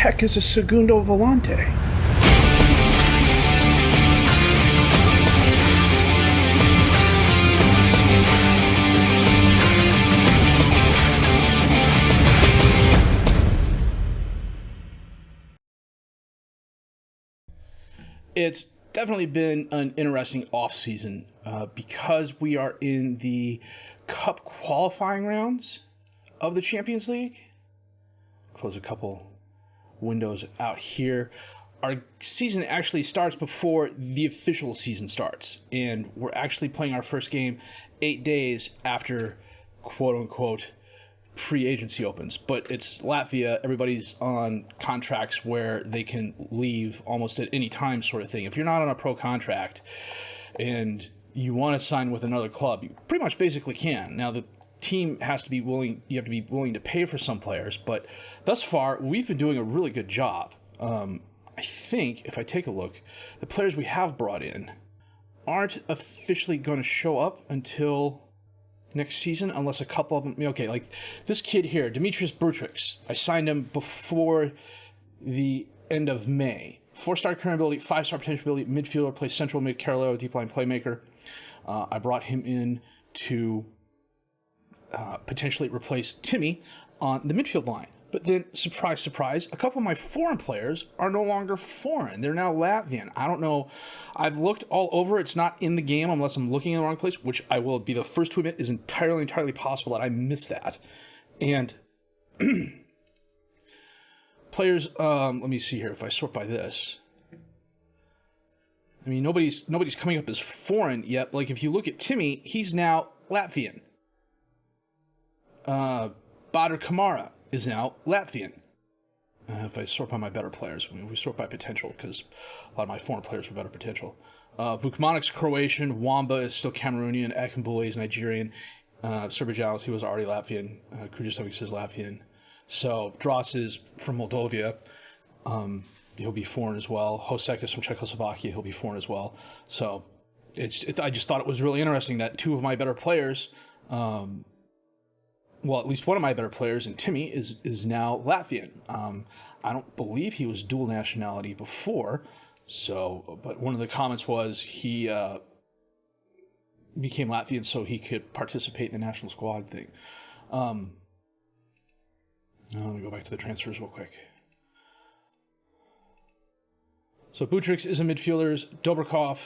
heck is a segundo volante? It's definitely been an interesting offseason because we are in the Cup qualifying rounds of the Champions League. Close a couple windows out here. Our season actually starts before the official season starts, and we're actually playing our first game 8 days after quote-unquote free-agency opens. But it's Latvia. Everybody's on contracts where they can leave almost at any time sort of thing. If you're not on a pro contract and you want to sign with another club, you pretty much basically can. Now, the team has to be willing, you have to be willing to pay for some players, but thus far, we've been doing a really good job. I think, if I take a look, the players we have brought in aren't officially going to show up until next season, unless a couple of them, okay, like this kid here, Dimitris Butrix, I signed him before the end of May. 4-star current ability, 5-star potential ability, midfielder, plays central mid, Carolero, deep line playmaker. I brought him in to potentially replace Timmy on the midfield line. But then, surprise, surprise, a couple of my foreign players are no longer foreign. They're now Latvian. I don't know. I've looked all over. It's not in the game unless I'm looking in the wrong place, which I will be the first to admit is entirely possible that I missed that. And players, let me see here if I sort by this. I mean, nobody's coming up as foreign yet. Like, if you look at Timmy, he's now Latvian. Badr Kamara is now Latvian. If I sort by my better players, we sort by potential because a lot of my foreign players were better potential. Vukmanic's Croatian, Wamba is still Cameroonian, Ekambule is Nigerian, Serbijalis, he was already Latvian, Krujicevic is Latvian. So Dros is from Moldovia, he'll be foreign as well. Hosek is from Czechoslovakia, he'll be foreign as well. So I just thought it was really interesting that two of my better players, well, at least one of my better players, and Timmy, is now Latvian. I don't believe he was dual nationality before, but one of the comments was he became Latvian so he could participate in the national squad thing. Let me go back to the transfers real quick. So Butrix is a midfielder. Dobrikov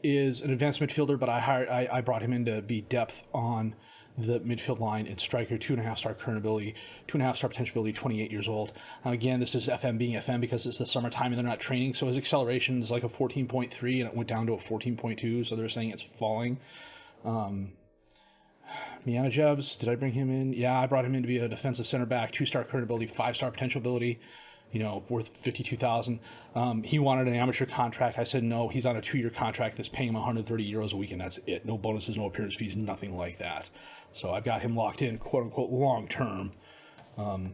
is an advanced midfielder, but I brought him in to be depth on the midfield line and striker, 2.5-star current ability, 2.5-star potential ability, 28 years old. Again, this is FM being FM because it's the summertime and they're not training, so his acceleration is like a 14.3 and it went down to a 14.2, so they're saying it's falling. Mianajevs, did I bring him in? Yeah, I brought him in to be a defensive center back, 2-star current ability, 5-star potential ability, worth 52,000. He wanted an amateur contract. I said no. He's on a 2-year contract that's paying him 130 euros a week, and that's it. No bonuses, no appearance fees, nothing like that. So I've got him locked in, quote unquote, long term.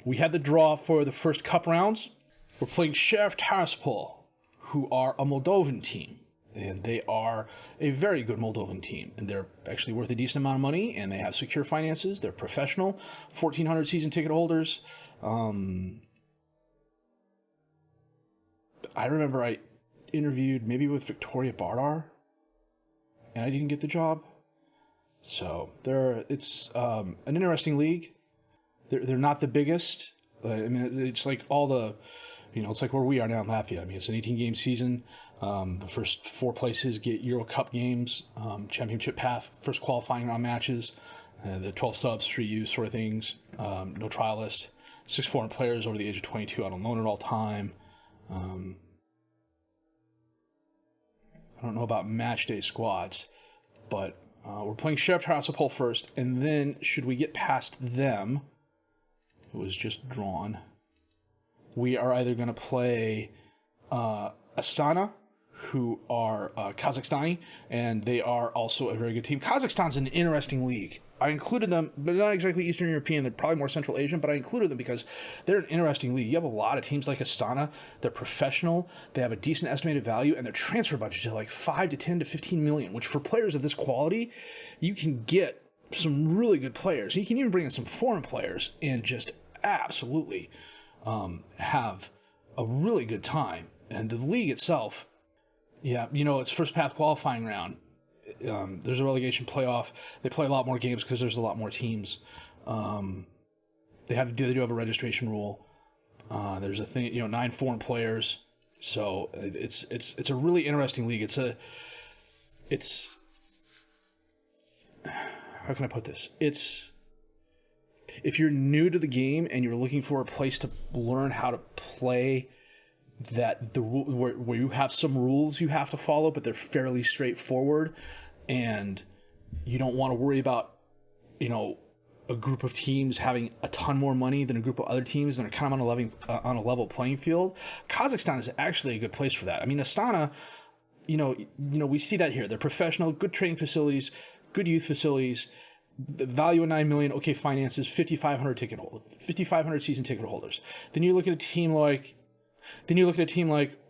We had the draw for the first cup rounds. We're playing Sheriff Tiraspol, who are a Moldovan team, and they are a very good Moldovan team, and they're actually worth a decent amount of money, and they have secure finances. They're professional, 1,400 season ticket holders. I remember I interviewed maybe with Victoria Bardar, and I didn't get the job. So it's an interesting league. They're not the biggest. I mean, it's like all the, it's like where we are now in Latvia. I mean, it's an 18-game season. The first 4 places get Euro Cup games, championship path, first qualifying round matches, the 12 subs, 3 U's sort of things. No trial list. 6 foreign players over the age of 22 out on loan at all time. I don't know about match day squads, but we're playing Sheriff Tiraspol first, and then should we get past them, it was just drawn, we are either going to play Astana, who are Kazakhstani, and they are also a very good team. Kazakhstan's an interesting league. I included them, but not exactly Eastern European. They're probably more Central Asian, but I included them because they're an interesting league. You have a lot of teams like Astana. They're professional. They have a decent estimated value, and their transfer budgets are like 5 to 10 to 15 million, which for players of this quality, you can get some really good players. You can even bring in some foreign players and just absolutely have a really good time. And the league itself, yeah, it's first path qualifying round. There's a relegation playoff. They play a lot more games because there's a lot more teams. They do have a registration rule. There's a thing, 9 foreign players. So it's a really interesting league. It's how can I put this? If you're new to the game and you're looking for a place to learn how to play where you have some rules you have to follow, but they're fairly straightforward, and you don't want to worry about, a group of teams having a ton more money than a group of other teams and are kind of on a level playing field, Kazakhstan is actually a good place for that. I mean, Astana, we see that here. They're professional, good training facilities, good youth facilities. The value of $9 million, okay, finances, 5,500 season ticket holders. Then you look at a team like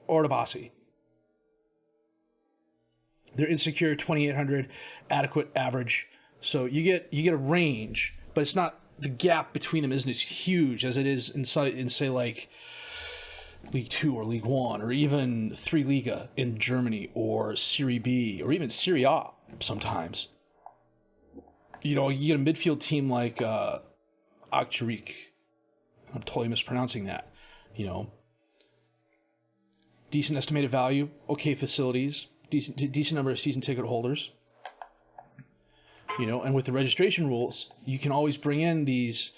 Ordubasi. They're insecure, 2,800, adequate, average. So you get a range, but it's not, the gap between them isn't as huge as it is in say like League 2 or League 1 or even 3 Liga in Germany or Serie B or even Serie A sometimes. You get a midfield team like Akçarik. I'm totally mispronouncing that. Decent estimated value, okay facilities, decent number of season ticket holders. And with the registration rules, you can always bring in these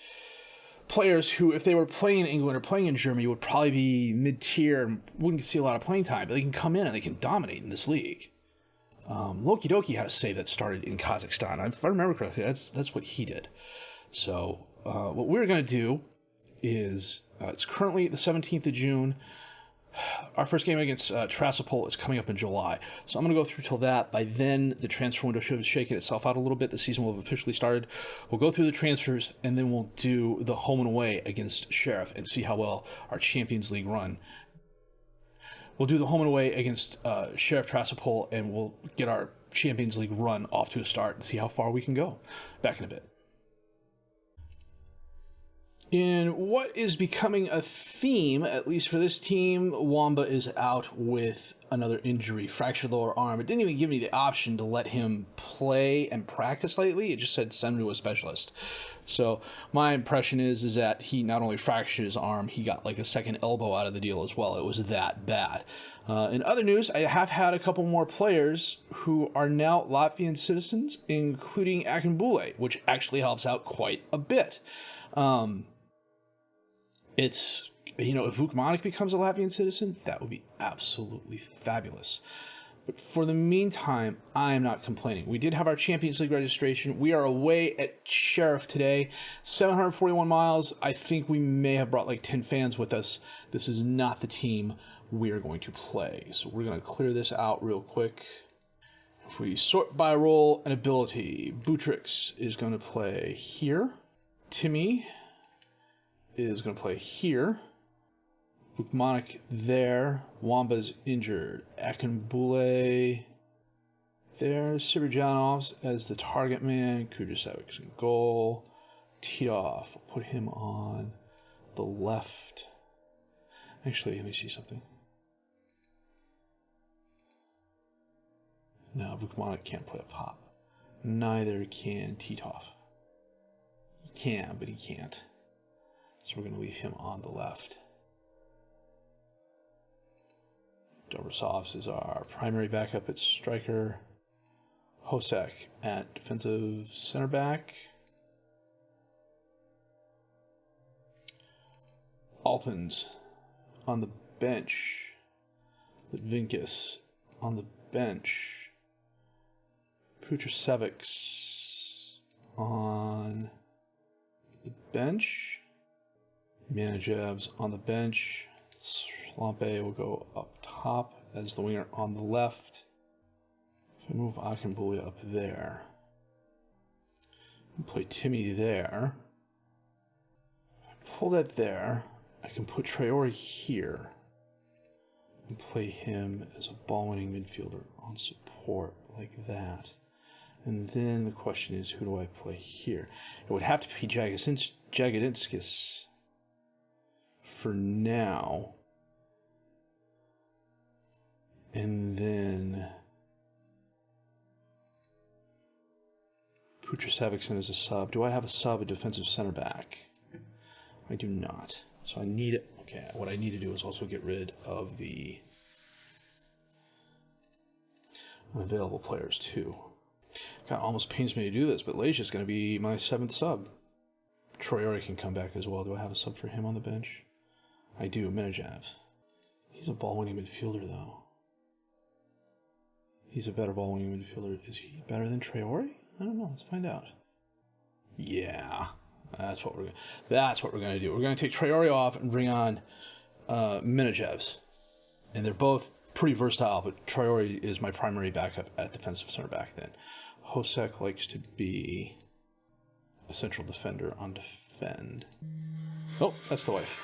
players who, if they were playing in England or playing in Germany, would probably be mid-tier and wouldn't see a lot of playing time, but they can come in and they can dominate in this league. Loki Doki had a save that started in Kazakhstan. If I remember correctly, that's what he did. So what we're going to do is, it's currently the 17th of June. Our first game against Tiraspol is coming up in July. So I'm going to go through till that. By then, the transfer window should have shaken itself out a little bit. The season will have officially started. We'll go through the transfers, and then we'll do the home and away against Sheriff and see how well our Champions League run. We'll do the home and away against Sheriff Tiraspol, and we'll get our Champions League run off to a start and see how far we can go. Back in a bit. In what is becoming a theme, at least for this team, Wamba is out with another injury, fractured lower arm. It didn't even give me the option to let him play and practice lately. It just said send him to a specialist. So my impression is that he not only fractured his arm, he got like a second elbow out of the deal as well. It was that bad. In other news, I have had a couple more players who are now Latvian citizens, including Akinbule, which actually helps out quite a bit. If Vukmanic becomes a Latvian citizen, that would be absolutely fabulous. But for the meantime, I am not complaining. We did have our Champions League registration. We are away at Sheriff today. 741 miles. I think we may have brought like 10 fans with us. This is not the team we are going to play. So we're going to clear this out real quick. If we sort by role and ability, Butrix is going to play here. Timmy is going to play here. Vukmanic there. Wamba's injured. Akinbule there. Sirjanov's as the target man. Kudricevic's in goal. Titov, we'll put him on the left. Actually, let me see something. No, Vukmanic can't play up top. Neither can Titov. He can, but he can't. So we're going to leave him on the left. Dobrosovs is our primary backup at striker. Hosek at defensive center back. Alpins on the bench. Litvinkus on the bench. Putrasevics on the bench. Manajev's on the bench. Slampe will go up top as the winger on the left. If I move Akinbule up there, and play Timmy there. If I pull that there, I can put Traore here and play him as a ball-winning midfielder on support like that. And then the question is, who do I play here? It would have to be Jagodinskis for now. And then Tiraspol is a sub. Do I have a sub, a defensive center back? I do not. So I need it. Okay, what I need to do is also get rid of the unavailable players too. God, almost pains me to do this, but Leja's going to be my 7th sub. Traore can come back as well. Do I have a sub for him on the bench? I do. Minajav. He's a ball-winning midfielder, though. He's a better ball-winning midfielder. Is he better than Traore? I don't know. Let's find out. Yeah, that's what we're going to do. We're going to take Traore off and bring on Minajevs, and they're both pretty versatile. But Traore is my primary backup at defensive center back. Then Hosek likes to be a central defender on defend. Oh, that's the wife.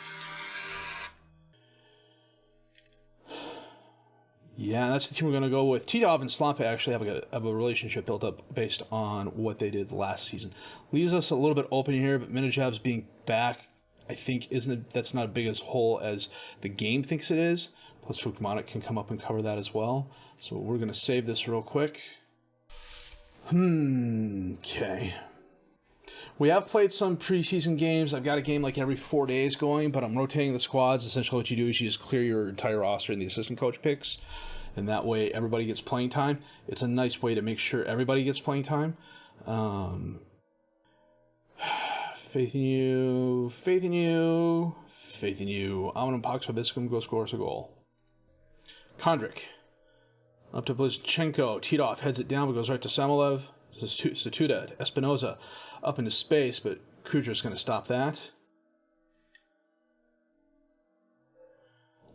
Yeah, that's the team we're going to go with. Titov and Slampe actually have a relationship built up based on what they did last season. Leaves us a little bit open here, but Minajev's being back, I think, that's not as big a hole as the game thinks it is. Plus, Vukmanic can come up and cover that as well. So we're going to save this real quick. Okay. We have played some preseason games. I've got a game like every 4 days going, but I'm rotating the squads. Essentially what you do is you just clear your entire roster and the assistant coach picks, and that way everybody gets playing time. It's a nice way to make sure everybody gets playing time. Faith in you, faith in you, faith in you. Amanum Pax Babiscum go score us a goal. Kondrik. Up to Blizchenko. Titov heads it down but goes right to Samolev. Statuda. Espinoza up into space, but Kudr's going to stop that.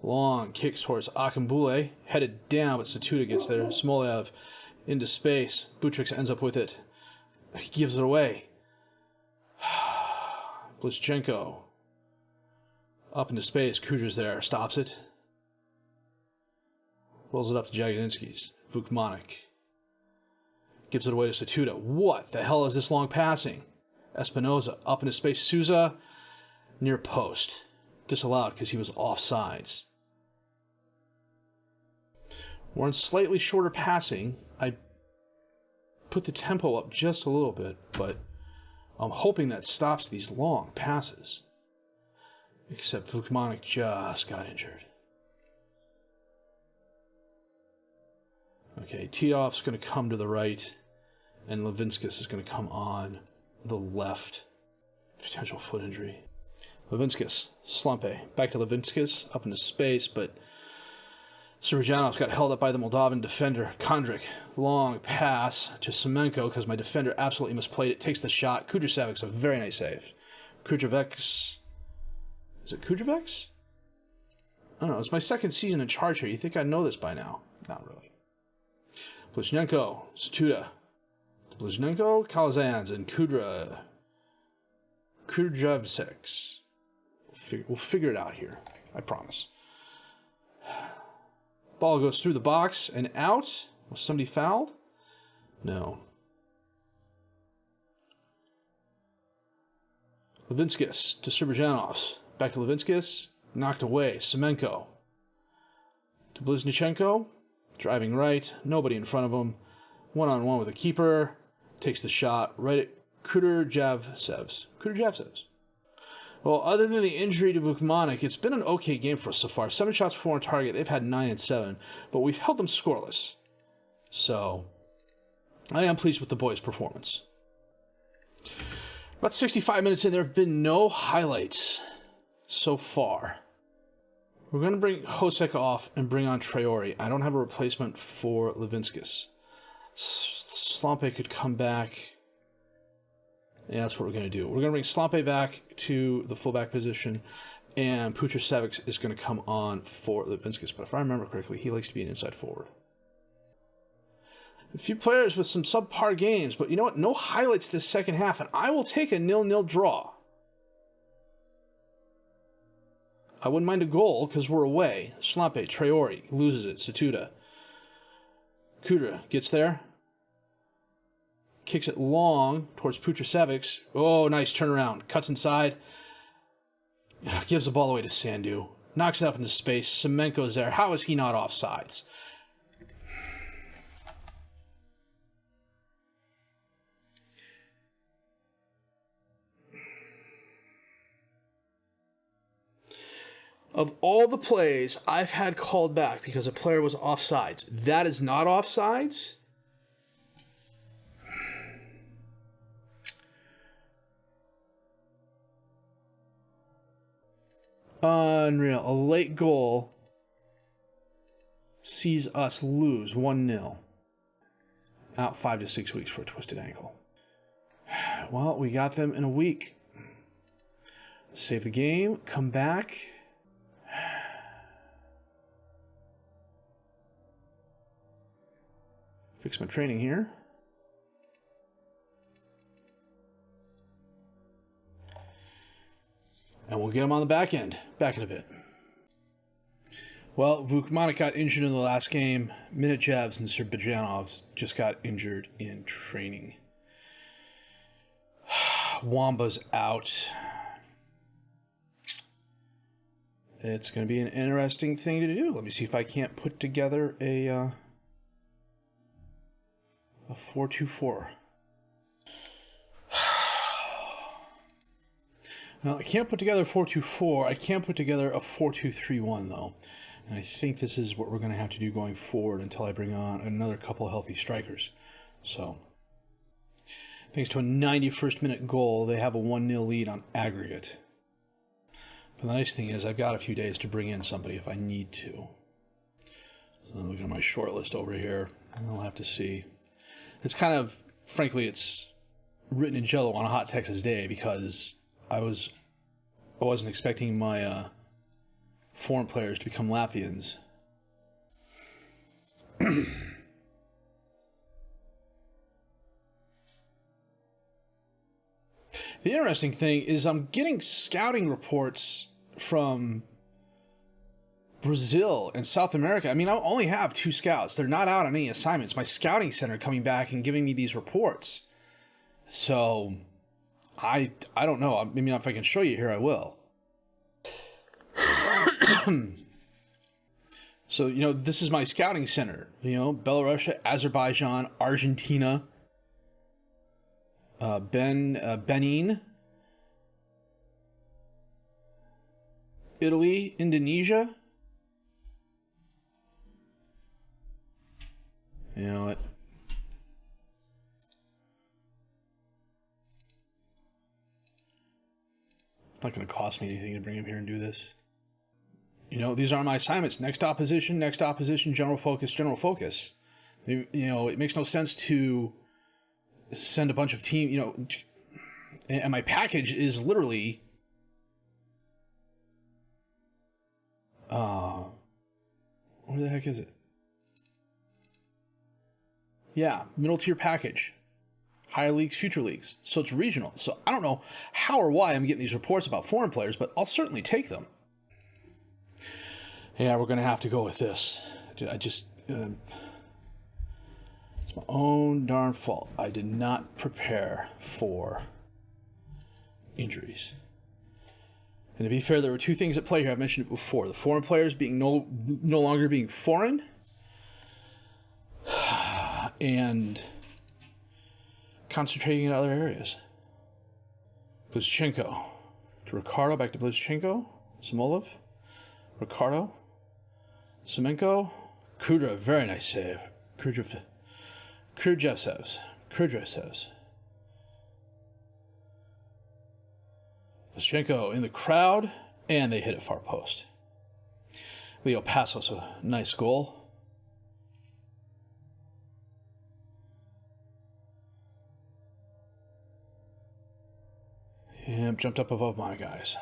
Long kicks towards Akambule. Headed down, but Statuda gets there. Smolev into space. Butrix ends up with it. He gives it away. Blizchenko up into space. Kudr's there. Stops it. Rolls it up to Jagodinski's. Vukmanic gives it away to Statuda. What the hell is this long passing? Espinoza up into space. Souza near post. Disallowed because he was offsides. We're on slightly shorter passing. I put the tempo up just a little bit, but I'm hoping that stops these long passes. Except Vukmanic just got injured. Okay, Titov's going to come to the right, and Levinskis is going to come on the left. Potential foot injury. Levinskis, Slampe, back to Levinskis, up into space, but Surjanov's got held up by the Moldovan defender. Kondrik, long pass to Semenko, because my defender absolutely misplayed it, takes the shot. Kudricevic's a very nice save. Kudrivek's... Is it Kudrivek's? I don't know, it's my second season in charge here. You think I know this by now? Not really. Blizhenko, Statuda, Blizhenko, Kalazans, and Kudrivsek. We'll figure it out here, I promise. Ball goes through the box and out. Was somebody fouled? No. Levinskis to Surbajanovs. Back to Levinskis. Knocked away. Semenko to Bliznichenko. Driving right. Nobody in front of him. One-on-one with the keeper. Takes the shot right at Kudrjavsevs. Well, other than the injury to Vukmanic, it's been an okay game for us so far. 7 shots, 4 on target. They've had 9 and 7, but we've held them scoreless. So, I am pleased with the boys' performance. About 65 minutes in, there have been no highlights so far. We're going to bring Hosek off and bring on Traore. I don't have a replacement for Levinskis. Slampe could come back. Yeah, that's what we're going to do. We're going to bring Slampe back to the fullback position, and Putrasevic is going to come on for Levinskis. But if I remember correctly, he likes to be an inside forward. A few players with some subpar games, but you know what? No highlights this second half, and I will take a 0-0 draw. I wouldn't mind a goal because we're away. Slampe, Traore, loses it. Statuda. Kudra gets there. Kicks it long towards Putrasevic. Oh, nice turnaround. Cuts inside. Gives the ball away to Sandu. Knocks it up into space. Semenko's there. How is he not offsides? Of all the plays I've had called back because a player was offsides, that is not offsides. Unreal. A late goal sees us lose 1-0. Out 5 to 6 weeks for a twisted ankle. Well, we got them in a week. Save the game, come back. Fix my training here. And we'll get him on the back end. Back in a bit. Well, Vukmanik got injured in the last game. Minachevs and Serbajanov just got injured in training. Wamba's out. It's going to be an interesting thing to do. Let me see if I can't put together a 4-2-4. Well, I can't put together a 4-2-4. I can put together a 4-2-3-1, though. And I think this is what we're going to have to do going forward until I bring on another couple healthy strikers. So, thanks to a 91st minute goal, they have a 1-0 lead on aggregate. But the nice thing is I've got a few days to bring in somebody if I need to. So look at my short list over here. I'll have to see. It's kind of, frankly, it's written in jello on a hot Texas day because I wasn't expecting my foreign players to become Latvians. The interesting thing is I'm getting scouting reports from Brazil and South America. I mean, I only have 2 scouts. They're not out on any assignments. My scouting center coming back and giving me these reports. So, I don't know. I mean, if I can show you here, I will. So, this is my scouting center. Belarus, Azerbaijan, Argentina, Benin, Italy, Indonesia. You know what? It's not going to cost me anything to bring him here and do this. These are my assignments. Next opposition, general focus, general focus. It makes no sense to send a bunch of team, and my package is literally where the heck is it? Yeah, middle tier package. Higher leagues, future leagues. So it's regional. So I don't know how or why I'm getting these reports about foreign players, but I'll certainly take them. Yeah, we're going to have to go with this. It's my own darn fault. I did not prepare for injuries. And to be fair, there were 2 things at play here. I've mentioned it before. The foreign players being no longer being foreign. And concentrating in other areas. Blizchenko. To Ricardo, back to Blizchenko. Samolov. Ricardo. Semenko. Kudra, very nice save. Krujevsevs. Blizchenko in the crowd, and they hit it far post. Leo Passos, a nice goal. Yep, jumped up above my guys.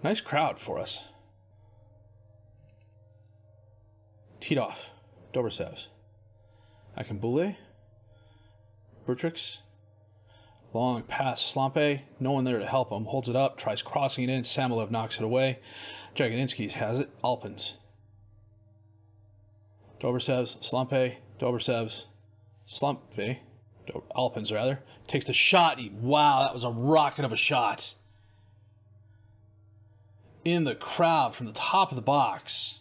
Nice crowd for us. Titov, Dobrasevs, Akambule, Bertrix, long pass, Slampe, no one there to help him, holds it up, tries crossing it in, Samolev knocks it away, Jagodinsky has it, Alpins. Dobrasevs, Slampe, Dobrasevs, Slampe, Alpins rather, takes the shot, wow, that was a rocket of a shot. In the crowd from the top of the box.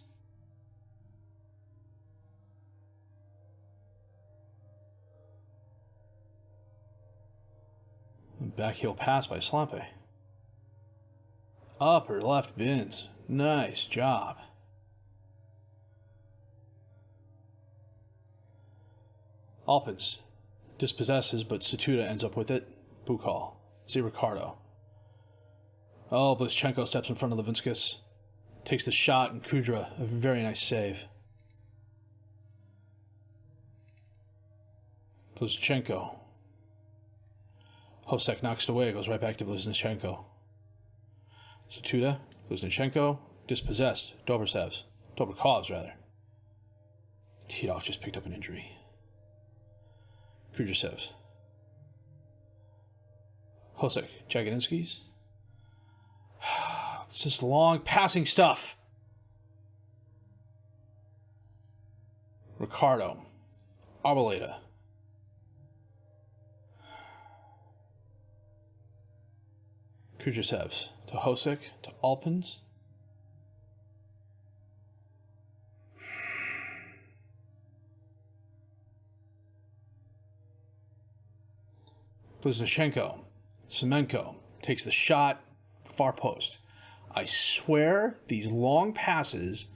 Backheel pass by Slampe. Upper left bins. Nice job. Alpins dispossesses, but Satuda ends up with it. Bukal. See Ricardo. Oh, Blizchenko steps in front of Levinskas. Takes the shot, and Kudra, a very nice save. Blizchenko. Hosek knocks it away, goes right back to Blizchenko. Satuda, Blizchenko, dispossessed. Dobrkovs, rather. Titov just picked up an injury. Kudrasevs. Hosek, Jagodinskis. It's just long passing stuff. Ricardo. Arboleda. Kudrasevs. To Hosek. To Alpins. Blizchenko. Semenko takes the shot, far post. I swear these long passes.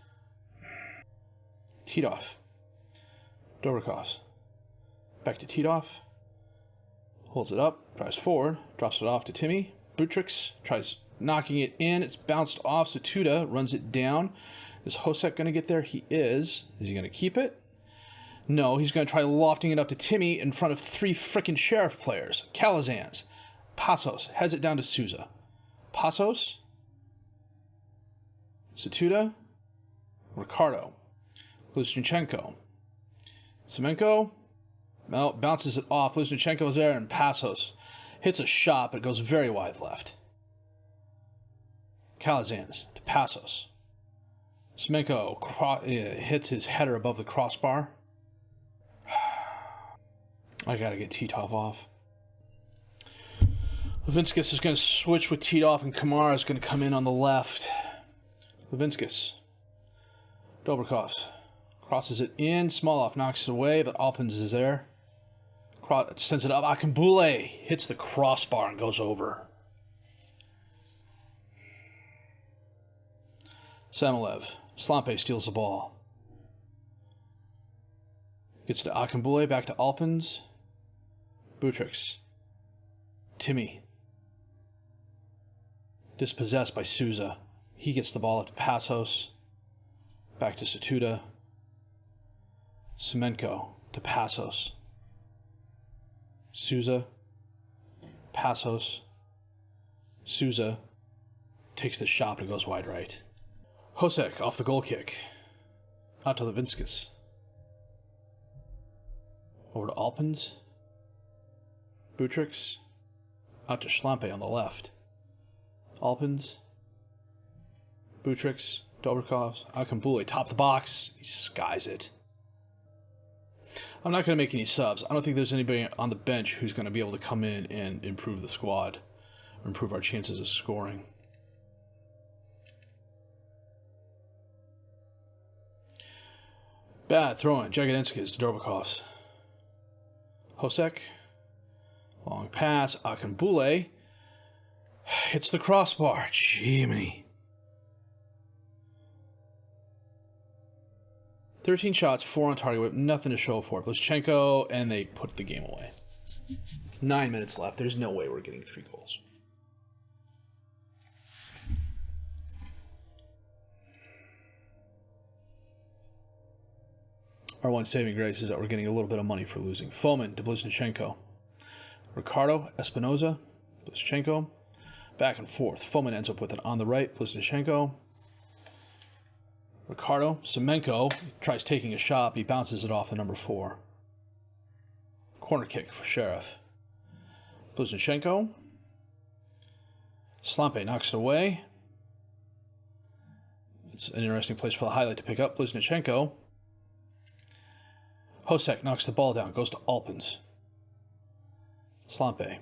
Titov. Dobrkovs. Back to Titov. Holds it up, drives forward, drops it off to Timmy. Butrix tries knocking it in. It's bounced off. Satuda runs it down. Is Hosek going to get there? He is. Is he going to keep it? No, he's going to try lofting it up to Timmy in front of 3 frickin' Sheriff players. Calazans. Passos heads it down to Souza. Passos. Satuda. Ricardo. Blizchenko. Semenko. No, bounces it off. Blizchenko's there, and Passos hits a shot, but it goes very wide left. Calazans to Passos. Semenko hits his header above the crossbar. I gotta get Titov off. Levinskas is going to switch with Titov, and Kamara is going to come in on the left. Levinskas. Dobrkovs. Crosses it in. Smolov knocks it away, but Alpins is there. Sends it up. Akambule hits the crossbar and goes over. Samolev. Slampe steals the ball. Gets to Akambule, back to Alpins. Butrix. Timmy. Dispossessed by Souza. He gets the ball up to Passos. Back to Satuda. Semenko to Passos. Souza. Passos. Souza takes the shot and goes wide right. Hosek off the goal kick. Out to Levinskas. Over to Alpins. Butrix. Out to Schlampe on the left. Alpins. Butrix. Dobrkovs. Akambule. Top the box. He skies it. I'm not going to make any subs. I don't think there's anybody on the bench who's going to be able to come in and improve the squad. Or improve our chances of scoring. Bad throwing. Jagodinskis to Dobrkovs. Hosek. Long pass. Akambule hits the crossbar. Jiminy. 13 shots, 4 on target whip, nothing to show for it. Blizchenko, and they put the game away. 9 minutes left. There's no way we're getting 3 goals. Our one saving grace is that we're getting a little bit of money for losing. Foman to Blizchenko. Ricardo, Espinoza, Blizchenko. Back and forth. Foman ends up with it on the right. Blizchenko. Ricardo. Semenko tries taking a shot. He bounces it off the number 4. Corner kick for Sheriff. Blizchenko. Slampe knocks it away. It's an interesting place for the highlight to pick up. Blizchenko. Hosek knocks the ball down. Goes to Alpins. Slampe.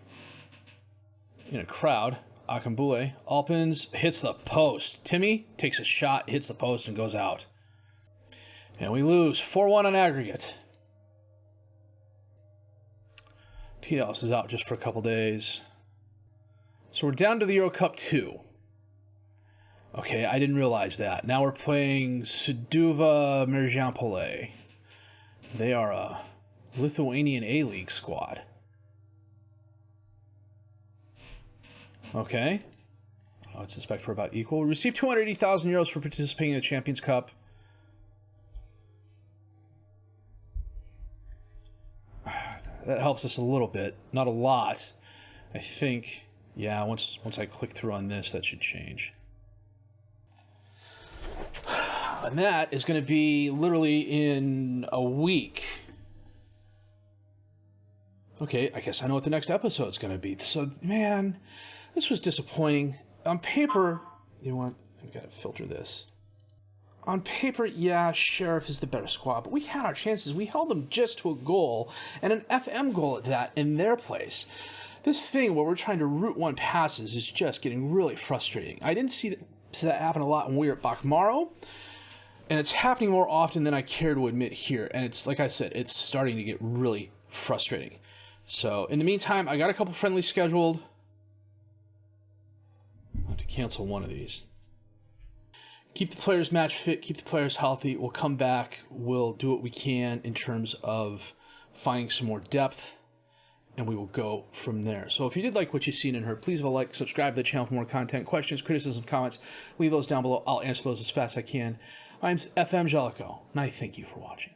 In a crowd. Akambule. Alpins hits the post. Timmy takes a shot, hits the post, and goes out. And we lose 4-1 on aggregate. Titos is out just for a couple days. So we're down to the Euro Cup 2. Okay, I didn't realize that. Now we're playing Sūduva Marijampolė. They are a Lithuanian A-League squad. Okay. I would suspect we're about equal. We received 280,000 euros for participating in the Champions Cup. That helps us a little bit. Not a lot. I think, yeah, once I click through on this, that should change. And that is going to be literally in a week. Okay, I guess I know what the next episode is going to be. So, man, this was disappointing. On paper, you know what? I've got to filter this. On paper, yeah, Sheriff is the better squad, but we had our chances. We held them just to a goal, and an FM goal at that, in their place. This thing where we're trying to route one passes is just getting really frustrating. I didn't see that happen a lot when we were at Bakmaro, and it's happening more often than I care to admit here. And it's, like I said, it's starting to get really frustrating. So, in the meantime, I got a couple friendlies scheduled. I'll have to cancel one of these. Keep the players match fit, keep the players healthy. We'll come back. We'll do what we can in terms of finding some more depth, and we will go from there. So if you did like what you've seen and heard, please leave a like, subscribe to the channel for more content. Questions, criticism, comments, leave those down below. I'll answer those as fast as I can. I'm FM Jellico, and I thank you for watching.